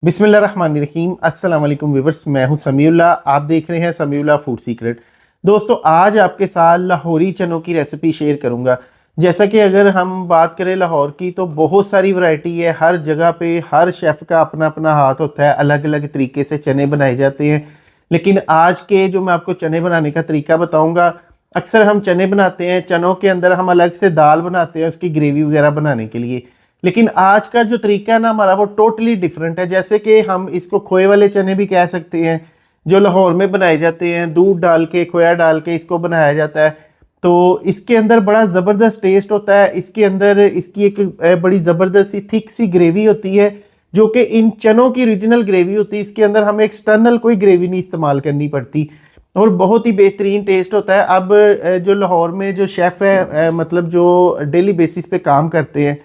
बिस्मिल्लाहिर्रहमानिर्रहीम। अस्सलाम वालेकुम व्यूअर्स, मैं हूं समीउल्लाह। आप देख रहे हैं समीउल्लाह फूड सीक्रेट। दोस्तों, आज आपके साथ लाहौरी चनों की रेसिपी शेयर करूंगा। जैसा कि अगर हम बात करें लाहौर की, तो बहुत सारी वैरायटी है। हर जगह पे हर शेफ़ का अपना अपना हाथ होता है, अलग अलग तरीके से चने बनाए जाते हैं। लेकिन आज के जो मैं आपको चने बनाने का तरीका बताऊँगा, अक्सर हम चने बनाते हैं, चनों के अंदर हम अलग से दाल बनाते हैं उसकी ग्रेवी वगैरह बनाने के लिए। लेकिन आज का जो तरीका है ना हमारा, वो टोटली डिफरेंट है। जैसे कि हम इसको खोए वाले चने भी कह सकते हैं, जो लाहौर में बनाए जाते हैं। दूध डाल के, खोया डाल के इसको बनाया जाता है। तो इसके अंदर बड़ा ज़बरदस्त टेस्ट होता है। इसके अंदर इसकी एक बड़ी ज़बरदस्त सी थिक सी ग्रेवी होती है, जो कि इन चनों की ओरिजिनल ग्रेवी होती है। इसके अंदर हमें एक्सटर्नल कोई ग्रेवी नहीं इस्तेमाल करनी पड़ती, और बहुत ही बेहतरीन टेस्ट होता है। अब जो लाहौर में जो शेफ़ है, मतलब जो डेली बेसिस पे काम करते हैं,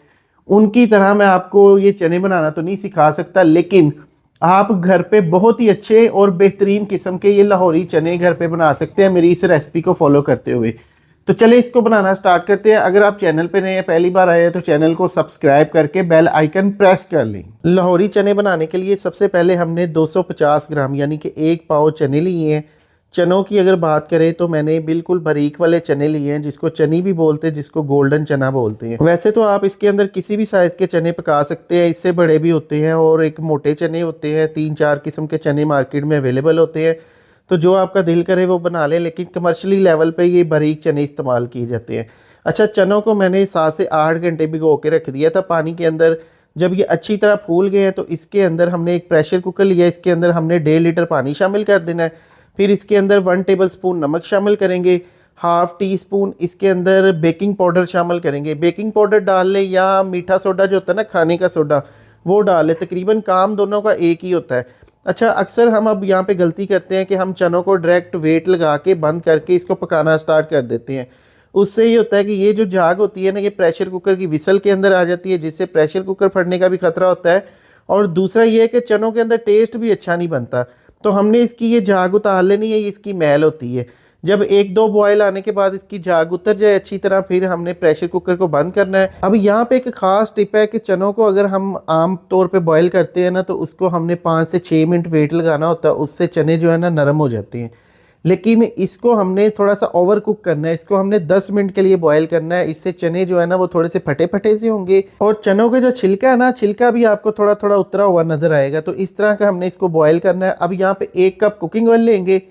उनकी तरह मैं आपको ये चने बनाना तो नहीं सिखा सकता, लेकिन आप घर पे बहुत ही अच्छे और बेहतरीन किस्म के ये लाहौरी चने घर पे बना सकते हैं मेरी इस रेसिपी को फॉलो करते हुए। तो चले इसको बनाना स्टार्ट करते हैं। अगर आप चैनल पे नए हैं, पहली बार आए हैं, तो चैनल को सब्सक्राइब करके बेल आइकन प्रेस कर लें। लाहौरी चने बनाने के लिए सबसे पहले हमने 250 ग्राम यानी कि 1 पाव चने लिए हैं। चनों की अगर बात करें तो मैंने बिल्कुल बारीक वाले चने लिए हैं, जिसको चनी भी बोलते हैं, जिसको गोल्डन चना बोलते हैं। वैसे तो आप इसके अंदर किसी भी साइज़ के चने पका सकते हैं, इससे बड़े भी होते हैं और एक मोटे चने होते हैं। 3-4 किस्म के चने मार्केट में अवेलेबल होते हैं, तो जो आपका दिल करे वो बना लें। लेकिन कमर्शियली लेवल पे ये बारीक चने इस्तेमाल किए जाते हैं। अच्छा, चनों को मैंने 7 से 8 घंटे भिगो के रख दिया था पानी के अंदर। जब ये अच्छी तरह फूल गए हैं, तो इसके अंदर हमने एक प्रेशर कुकर लिया। इसके अंदर हमने 1.5 लीटर पानी शामिल कर देना है। फिर इसके अंदर 1 टेबल स्पून नमक शामिल करेंगे। हाफ टी स्पून इसके अंदर बेकिंग पाउडर शामिल करेंगे। बेकिंग पाउडर डाल लें या मीठा सोडा जो होता है ना, खाने का सोडा, वो डाल लें। तकरीबन काम दोनों का एक ही होता है। अच्छा, अक्सर हम अब यहाँ पे गलती करते हैं कि हम चनों को डायरेक्ट वेट लगा के बंद करके इसको पकाना स्टार्ट कर देते हैं। उससे ये होता है कि ये जो झाग होती है ना, ये प्रेशर कुकर की विसल के अंदर आ जाती है, जिससे प्रेशर कुकर फटने का भी खतरा होता है। और दूसरा ये है कि चनों के अंदर टेस्ट भी अच्छा नहीं बनता। तो हमने इसकी ये झाग उतार लेनी है, ये इसकी मैल होती है। जब 1-2 बॉयल आने के बाद इसकी झाग उतर जाए अच्छी तरह, फिर हमने प्रेशर कुकर को बंद करना है। अब यहाँ पे एक ख़ास टिप है कि चनों को अगर हम आम तौर पे बॉयल करते हैं ना, तो उसको हमने 5 से 6 मिनट वेट लगाना होता है, उससे चने जो है ना नरम हो जाते हैं। लेकिन इसको हमने थोड़ा सा ओवर कुक करना है, इसको हमने 10 मिनट के लिए बॉयल करना है। इससे चने जो है ना वो थोड़े से फटे फटे से होंगे, और चनों के जो छिलका है ना, छिलका भी आपको थोड़ा थोड़ा उतरा हुआ नजर आएगा। तो इस तरह का हमने इसको बॉयल करना है। अब यहाँ पे 1 कप कुकिंग ऑयल लेंगे।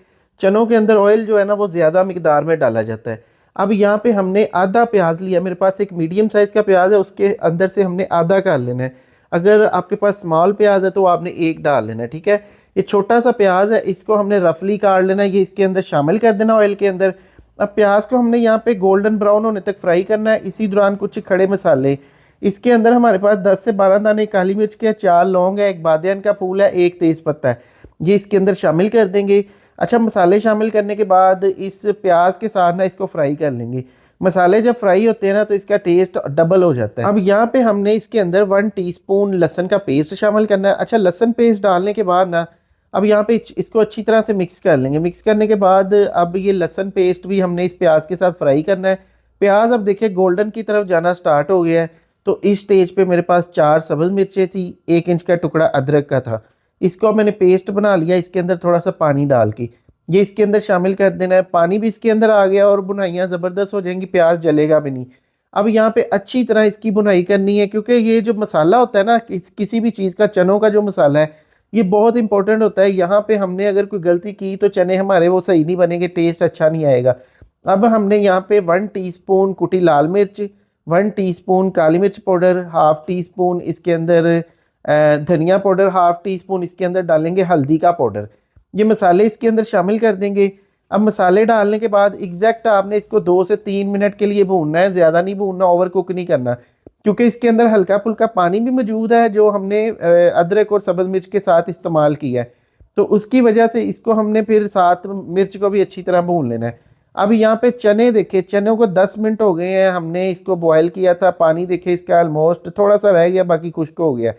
चनों के अंदर ऑयल जो है ना वो ज़्यादा मिकदार में डाला जाता है। अब यहाँ पे हमने आधा प्याज लिया। मेरे पास एक मीडियम साइज़ का प्याज है, उसके अंदर से हमने आधा कर लेना है। अगर आपके पास स्मॉल प्याज है तो आपने 1 डाल लेना है, ठीक है। ये छोटा सा प्याज है, इसको हमने रफली काट लेना है। ये इसके अंदर शामिल कर देना ऑयल के अंदर। अब प्याज को हमने यहाँ पे गोल्डन ब्राउन होने तक फ्राई करना है। इसी दौरान कुछ खड़े मसाले, इसके अंदर हमारे पास 10 से 12 दाने काली मिर्च के, 4 लौंग है, 1 बादियान का फूल है, 1 तेज पत्ता है, ये इसके अंदर शामिल कर देंगे। अच्छा, मसाले शामिल करने के बाद इस प्याज के साथ ना इसको फ्राई कर लेंगे। मसाले जब फ्राई होते हैं ना, तो इसका टेस्ट डबल हो जाता है। अब यहाँ पे हमने इसके अंदर 1 टीस्पून लहसुन का पेस्ट शामिल करना है। अच्छा, लहसुन पेस्ट डालने के बाद ना, अब यहाँ पे इसको अच्छी तरह से मिक्स कर लेंगे। मिक्स करने के बाद अब ये लहसुन पेस्ट भी हमने इस प्याज के साथ फ्राई करना है। प्याज अब देखिए गोल्डन की तरफ जाना स्टार्ट हो गया है। तो इस स्टेज पे मेरे पास 4 सब्ज़ मिर्चें थी, 1 इंच का टुकड़ा अदरक का था। इसको मैंने पेस्ट बना लिया। इसके अंदर थोड़ा सा पानी डाल के ये इसके अंदर शामिल कर देना है। पानी भी इसके अंदर आ गया और बुनाइयाँ ज़बरदस्त हो जाएंगी, प्याज जलेगा भी नहीं। अब यहाँ पे अच्छी तरह इसकी बुनाई करनी है, क्योंकि ये जो मसाला होता है ना, किसी भी चीज़ का, चनों का जो मसाला है, ये बहुत इंपॉर्टेंट होता है। यहाँ पे हमने अगर कोई गलती की तो चने हमारे वो सही नहीं बनेंगे, टेस्ट अच्छा नहीं आएगा। अब हमने यहाँ पे 1 टीस्पून कुटी लाल मिर्च, 1 टीस्पून काली मिर्च पाउडर, हाफ टी स्पून इसके अंदर धनिया पाउडर, हाफ टी स्पून इसके अंदर डालेंगे हल्दी का पाउडर। ये मसाले इसके अंदर शामिल कर देंगे। अब मसाले डालने के बाद एग्जैक्ट आपने इसको 2 से 3 मिनट के लिए भूनना है, ज़्यादा नहीं भूनना, ओवर कुक नहीं करना, क्योंकि इसके अंदर हल्का फुल्का पानी भी मौजूद है जो हमने अदरक और सब्ज़ मिर्च के साथ इस्तेमाल किया है। तो उसकी वजह से इसको हमने फिर साथ मिर्च को भी अच्छी तरह भून लेना है। अब यहाँ पे चने देखे, चनों को 10 मिनट हो गए हैं, हमने इसको बॉयल किया था। पानी देखे इसका ऑलमोस्ट थोड़ा सा रह गया, बाकी खुश्क हो गया।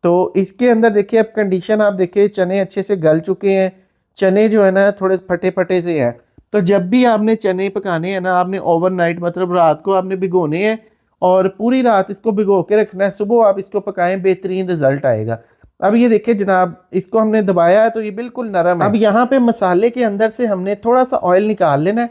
तो इसके अंदर देखिए अब कंडीशन आप देखिए, चने अच्छे से गल चुके हैं। चने जो है ना थोड़े फटे फटे से हैं। तो जब भी आपने चने पकाने हैं ना, आपने ओवरनाइट मतलब रात को आपने भिगोने हैं, और पूरी रात इसको भिगो के रखना है। सुबह आप इसको पकाएं, बेहतरीन रिजल्ट आएगा। अब ये देखिए जनाब, इसको हमने दबाया है तो ये बिल्कुल नरम है। अब यहाँ पे मसाले के अंदर से हमने थोड़ा सा ऑयल निकाल लेना है,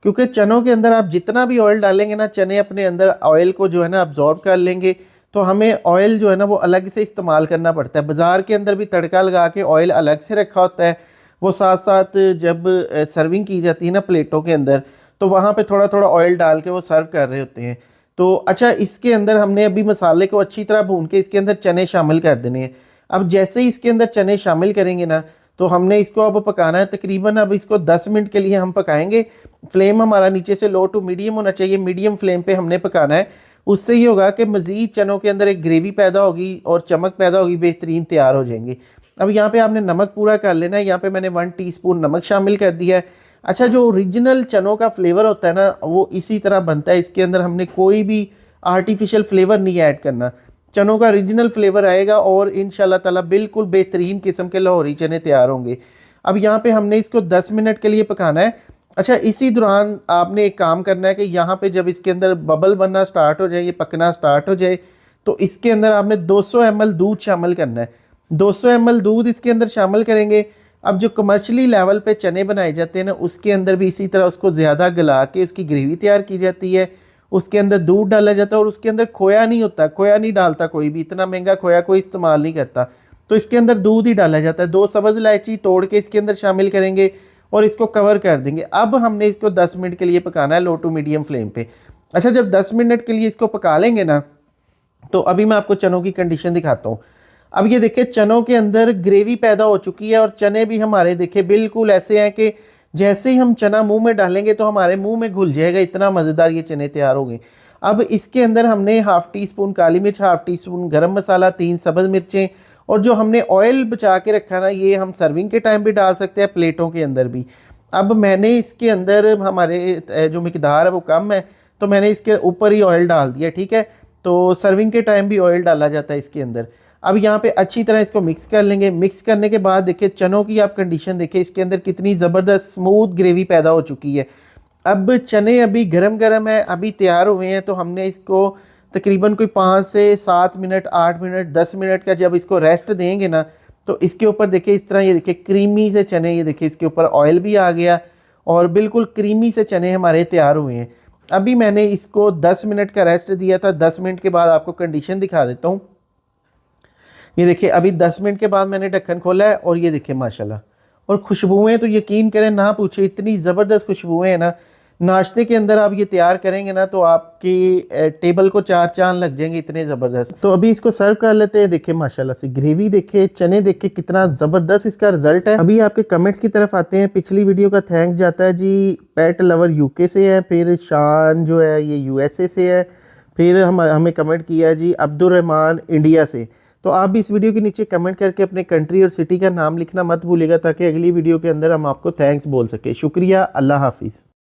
क्योंकि चनों के अंदर आप जितना भी ऑयल डालेंगे ना, चने अपने अंदर ऑयल को जो है ना अब्जॉर्ब कर लेंगे। तो हमें ऑयल जो है ना वो अलग से इस्तेमाल करना पड़ता है। बाज़ार के अंदर भी तड़का लगा के ऑयल अलग से रखा होता है, वो साथ साथ जब सर्विंग की जाती है ना प्लेटों के अंदर, तो वहाँ पे थोड़ा थोड़ा ऑयल डाल के वो सर्व कर रहे होते हैं। तो अच्छा, इसके अंदर हमने अभी मसाले को अच्छी तरह भून के इसके अंदर चने शामिल कर देने हैं। अब जैसे ही इसके अंदर चने शामिल करेंगे ना, तो हमने इसको अब पकाना है तकरीबन, अब इसको 10 मिनट के लिए हम पकाएंगे। फ्लेम हमारा नीचे से लो टू मीडियम होना चाहिए, मीडियम फ्लेम पे हमने पकाना है। उससे ये होगा कि मज़ीद चनों के अंदर एक ग्रेवी पैदा होगी और चमक पैदा होगी, बेहतरीन तैयार हो जाएंगे। अब यहाँ पे आपने नमक पूरा कर लेना है, यहाँ पे मैंने 1 टीस्पून नमक शामिल कर दिया है। अच्छा, जो ओरिजिनल चनों का फ्लेवर होता है ना वो इसी तरह बनता है, इसके अंदर हमने कोई भी आर्टिफिशियल फ्लेवर नहीं ऐड करना। चनों का ओरिजिनल फ्लेवर आएगा और इंशाल्लाह ताला बिल्कुल बेहतरीन किस्म के लाहौरी चने तैयार होंगे। अब यहाँ पे हमने इसको 10 मिनट के लिए पकाना है। अच्छा, इसी दौरान आपने एक काम करना है कि यहाँ पे जब इसके अंदर बबल बनना स्टार्ट हो जाए, ये पकना स्टार्ट हो जाए, तो इसके अंदर आपने 200 ml दूध शामिल करना है। 200 ml दूध इसके अंदर शामिल करेंगे। अब जो कमर्शियली लेवल पे चने बनाए जाते हैं ना, उसके अंदर भी इसी तरह उसको ज़्यादा गला के उसकी ग्रेवी तैयार की जाती है, उसके अंदर दूध डाला जाता है और उसके अंदर खोया नहीं होता, खोया नहीं डालता कोई भी, इतना महंगा खोया कोई इस्तेमाल नहीं करता, तो इसके अंदर दूध ही डाला जाता है। 2 सब्ज़ इलायची तोड़ के इसके अंदर शामिल करेंगे और इसको कवर कर देंगे। अब हमने इसको 10 मिनट के लिए पकाना है लो टू मीडियम फ्लेम पे। अच्छा, जब 10 मिनट के लिए इसको पका लेंगे ना, तो अभी मैं आपको चनों की कंडीशन दिखाता हूँ। अब ये देखिए चनों के अंदर ग्रेवी पैदा हो चुकी है और चने भी हमारे देखिए बिल्कुल ऐसे हैं कि जैसे ही हम चना मुंह में डालेंगे तो हमारे मुंह में घुल जाएगा, इतना मज़ेदार ये चने तैयार हो गए। अब इसके अंदर हमने 1/2 टीस्पून काली मिर्च, 1/2 टीस्पून गरम मसाला, 3 सब्ज़ मिर्चें और जो हमने ऑयल बचा के रखा ना, ये हम सर्विंग के टाइम भी डाल सकते हैं, प्लेटों के अंदर भी। अब मैंने इसके अंदर हमारे जो मिकदार है वो कम है, तो मैंने इसके ऊपर ही ऑयल डाल दिया, ठीक है। तो सर्विंग के टाइम भी ऑयल डाला जाता है इसके अंदर। अब यहाँ पे अच्छी तरह इसको मिक्स कर लेंगे। मिक्स करने के बाद देखिए चनों की आप कंडीशन देखिए, इसके अंदर कितनी ज़बरदस्त स्मूथ ग्रेवी पैदा हो चुकी है। अब चने अभी गरम गरम है, अभी तैयार हुए हैं, तो हमने इसको तकरीबन कोई 5 से 7 मिनट, 8 मिनट, 10 मिनट का जब इसको रेस्ट देंगे ना, तो इसके ऊपर देखिए इस तरह ये देखिए क्रीमी से चने, ये देखिए इसके ऊपर ऑयल भी आ गया और बिल्कुल क्रीमी से चने हमारे तैयार हुए हैं। अभी मैंने इसको 10 मिनट का रेस्ट दिया था। 10 मिनट के बाद आपको कंडीशन दिखा देता हूँ। ये देखिए अभी 10 मिनट के बाद मैंने ढक्कन खोला है और ये देखिए माशाल्लाह, और खुशबुएं तो यकीन करें ना पूछे, इतनी ज़बरदस्त खुशबुएं हैं ना। नाश्ते के अंदर आप ये तैयार करेंगे ना तो आपकी टेबल को 4 चांद लग जाएंगे, इतने ज़बरदस्त। तो अभी इसको सर्व कर लेते हैं। देखिए माशाल्लाह से ग्रेवी देखिए, चने देखिए कितना ज़बरदस्त इसका रिजल्ट है। अभी आपके कमेंट्स की तरफ आते हैं। पिछली वीडियो का थैंक्स जाता है जी पेट लवर यूके से है, फिर शान जो है ये यूएसए से है, फिर हमें कमेंट किया जी अब्दुलरहमान इंडिया से। तो आप भी इस वीडियो के नीचे कमेंट करके अपने कंट्री और सिटी का नाम लिखना मत भूलिएगा, ताकि अगली वीडियो के अंदर हम आपको थैंक्स बोल सके। शुक्रिया, अल्लाह हाफिज़।